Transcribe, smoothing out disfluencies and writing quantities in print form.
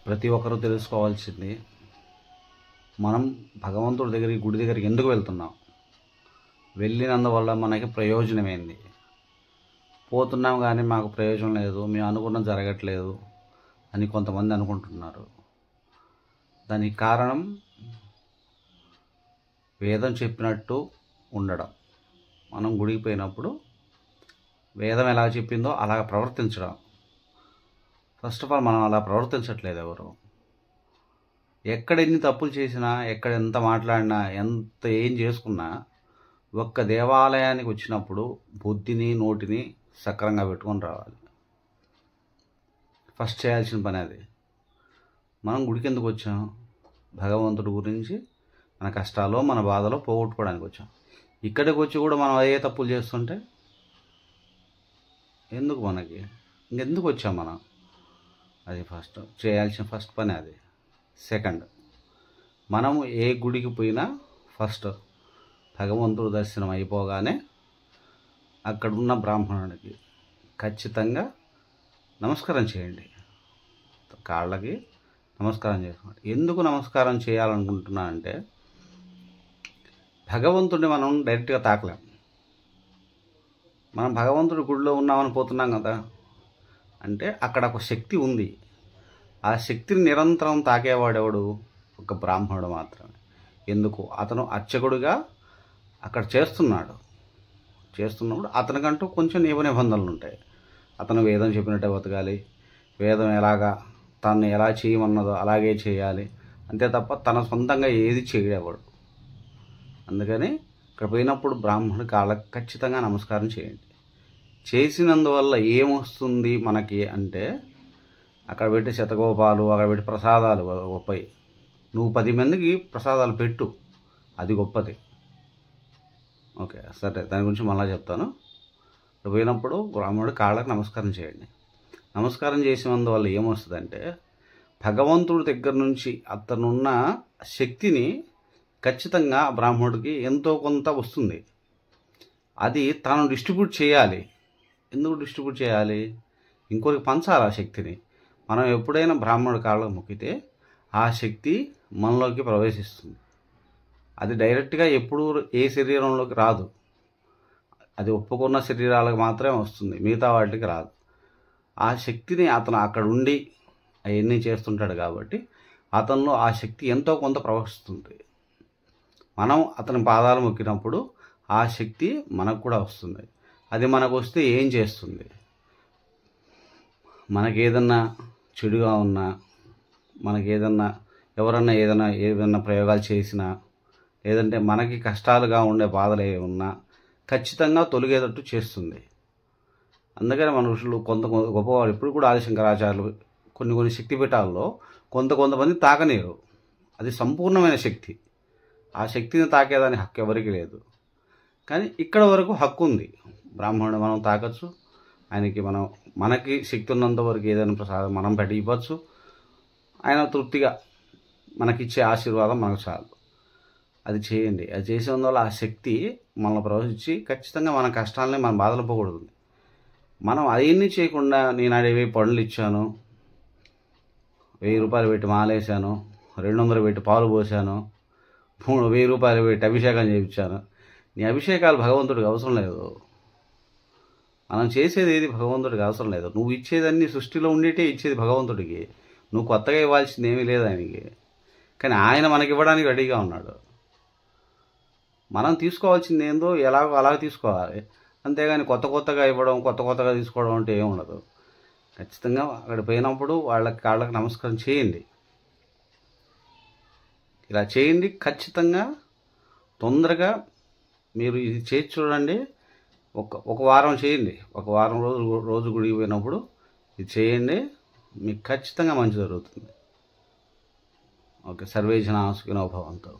ప్రతి ఒక్కరూ తెలుసుకోవాల్సింది, మనం భగవంతుడి దగ్గరికి, గుడి దగ్గరికి ఎందుకు వెళ్తున్నాం, వెళ్ళినందువల్ల మనకి ప్రయోజనం ఏంది. పోతున్నాం కానీ మాకు ప్రయోజనం లేదు, మేము అనుకున్నది జరగట్లేదు అని కొంతమంది అనుకుంటున్నారు. దానికి కారణం వేదం చెప్పినట్టు ఉండడం. మనం గుడికి పోయినప్పుడు వేదం ఎలా చెప్పిందో అలా ప్రవర్తించడం. ఫస్ట్ ఆఫ్ ఆల్ మనం అలా ప్రవర్తించట్లేదు. ఎవరు ఎక్కడ ఎన్ని తప్పులు చేసినా, ఎక్కడ ఎంత మాట్లాడినా, ఎంత ఏం చేసుకున్నా, ఒక్క దేవాలయానికి వచ్చినప్పుడు బుద్ధిని నోటిని సక్రంగా పెట్టుకొని రావాలి. ఫస్ట్ చేయాల్సిన పని అది. మనం గుడికి ఎందుకు వచ్చాం? భగవంతుడి గురించి, మన కష్టాలు మన బాధలో పోగొట్టుకోవడానికి వచ్చాం. ఇక్కడికి వచ్చి కూడా మనం అదే తప్పులు చేస్తుంటే ఎందుకు మనకి? ఇంకెందుకు వచ్చాం మనం? అది ఫస్ట్ చేయాల్సిన ఫస్ట్ పని అది. సెకండ్, మనం ఏ గుడికి పోయినా ఫస్ట్ భగవంతుడు దర్శనం అయిపోగానే అక్కడున్న బ్రాహ్మణుడికి ఖచ్చితంగా నమస్కారం చేయండి. కాళ్ళకి నమస్కారం చేసుకోండి. ఎందుకు నమస్కారం చేయాలనుకుంటున్నా అంటే, భగవంతుడిని మనం డైరెక్ట్గా తాకలేం. మనం భగవంతుడి గుడిలో ఉన్నామని పోతున్నాం కదా, అంటే అక్కడ ఒక శక్తి ఉంది. ఆ శక్తిని నిరంతరం తాకేవాడెవడు? ఒక బ్రాహ్మణుడు మాత్రమే. ఎందుకు? అతను అర్చకుడిగా అక్కడ చేస్తున్నప్పుడు అతనికంటూ కొంచెం నియమ నిబంధనలు ఉంటాయి. అతను వేదం చెప్పినట్టే బతకాలి, వేదం ఎలాగా తను ఎలా చేయమన్నదో అలాగే చేయాలి, అంతే తప్ప తన సొంతంగా ఏది చేయడేవాడు. అందుకని ఇక్కడ పోయినప్పుడు బ్రాహ్మణుడి కాళ్ళకి ఖచ్చితంగా నమస్కారం చేయండి. చేసినందువల్ల ఏమొస్తుంది మనకి అంటే, అక్కడ పెట్టి శతగోపాలు, అక్కడ పెట్టి ప్రసాదాలు గొప్పవి. నువ్వు 10 మందికి ప్రసాదాలు పెట్టు, అది గొప్పది. ఓకే, సరే, దాని గురించి మళ్ళీ చెప్తాను. ఇక్కడ పోయినప్పుడు బ్రాహ్మణుడి కాళ్ళకి నమస్కారం చేయండి. నమస్కారం చేసినందువల్ల ఏమొస్తుందంటే, భగవంతుడి దగ్గర నుంచి అతనున్న శక్తిని ఖచ్చితంగా బ్రాహ్మణుడికి ఎంతో కొంత వస్తుంది. అది తాను డిస్ట్రిబ్యూట్ చేయాలి. ఎందుకు డిస్ట్రిబ్యూట్ చేయాలి? ఇంకొకరికి పంచాలి ఆ శక్తిని. మనం ఎప్పుడైనా బ్రాహ్మణుడి కాళ్ళకు మొక్కితే ఆ శక్తి మనలోకి ప్రవేశిస్తుంది. అది డైరెక్ట్గా ఎప్పుడు ఏ శరీరంలోకి రాదు. అది ఒప్పుకున్న శరీరాలకు మాత్రమే వస్తుంది, మిగతా వాటికి రాదు. ఆ శక్తిని అతను అక్కడ ఉండి అవన్నీ చేస్తుంటాడు కాబట్టి అతనిలో ఆ శక్తి ఎంతో కొంత ప్రవహిస్తుంది. మనం అతని పాదాలు మొక్కినప్పుడు ఆ శక్తి మనకు కూడా వస్తుంది. అది మనకు వస్తే ఏం చేస్తుంది? మనకేదన్నా చెడుగా ఉన్నా, మనకేదన్నా ఎవరన్నా ఏదైనా ప్రయోగాలు చేసినా, లేదంటే మనకి కష్టాలుగా ఉండే బాధలు ఏ ఉన్నా ఖచ్చితంగా తొలగేటట్టు చేస్తుంది. అందుకని మన ఋషులు గొప్పవాళ్ళు ఇప్పుడు కూడా ఆదిశంకరాచార్యులు కొన్ని శక్తిపీఠాల్లో కొంతమంది తాకనేరు. అది సంపూర్ణమైన శక్తి. ఆ శక్తిని తాకేదాని హక్కు ఎవరికి లేదు. కానీ ఇక్కడ వరకు హక్కు ఉంది. బ్రాహ్మణుడు మనం తాకచ్చు, ఆయనకి మనకి శక్తి ఉన్నంత వరకు ఏదైనా ప్రసాదం మనం పెట్టి ఇవ్వచ్చు. ఆయన తృప్తిగా మనకిచ్చే ఆశీర్వాదం మనకు చాలు. అది చేయండి. అది చేసేందువల్ల ఆ శక్తి మనల్ని ప్రవహించి ఖచ్చితంగా మన కష్టాలని, మన బాధలు పోకూడదు. మనం అవన్నీ చేయకుండా నేను 10 పండ్లు ఇచ్చాను, 1000 రూపాయలు పెట్టి మాలేశాను, 200 పెట్టి పాలు పోసాను, 1000 రూపాయలు పెట్టి అభిషేకం చేయించాను. నీ అభిషేకాలు భగవంతుడికి అవసరం లేదు. మనం చేసేది ఏది భగవంతుడికి అవసరం లేదు. నువ్వు ఇచ్చేదన్నీ సృష్టిలో ఉండేటే ఇచ్చేది భగవంతుడికి. నువ్వు కొత్తగా ఇవ్వాల్సింది ఏమీ లేదు ఆయనకి. కానీ ఆయన మనకి ఇవ్వడానికి రెడీగా ఉన్నాడు. మనం తీసుకోవాల్సింది ఏందో ఎలాగో అలా తీసుకోవాలి. అంతేగాని కొత్తగా ఇవ్వడం, కొత్తగా తీసుకోవడం అంటే ఏముండదు. ఖచ్చితంగా అక్కడ పోయినప్పుడు కాళ్ళకి నమస్కారం చేయండి. ఇలా చేయండి. ఖచ్చితంగా తొందరగా మీరు ఇది చేసి చూడండి. ఒక వారం చేయండి. ఒక వారం రోజు గుడికి పోయినప్పుడు ఇది చేయండి. మీకు ఖచ్చితంగా మంచి జరుగుతుంది. ఓకే, సర్వే జనా సుఖినో భవంతు.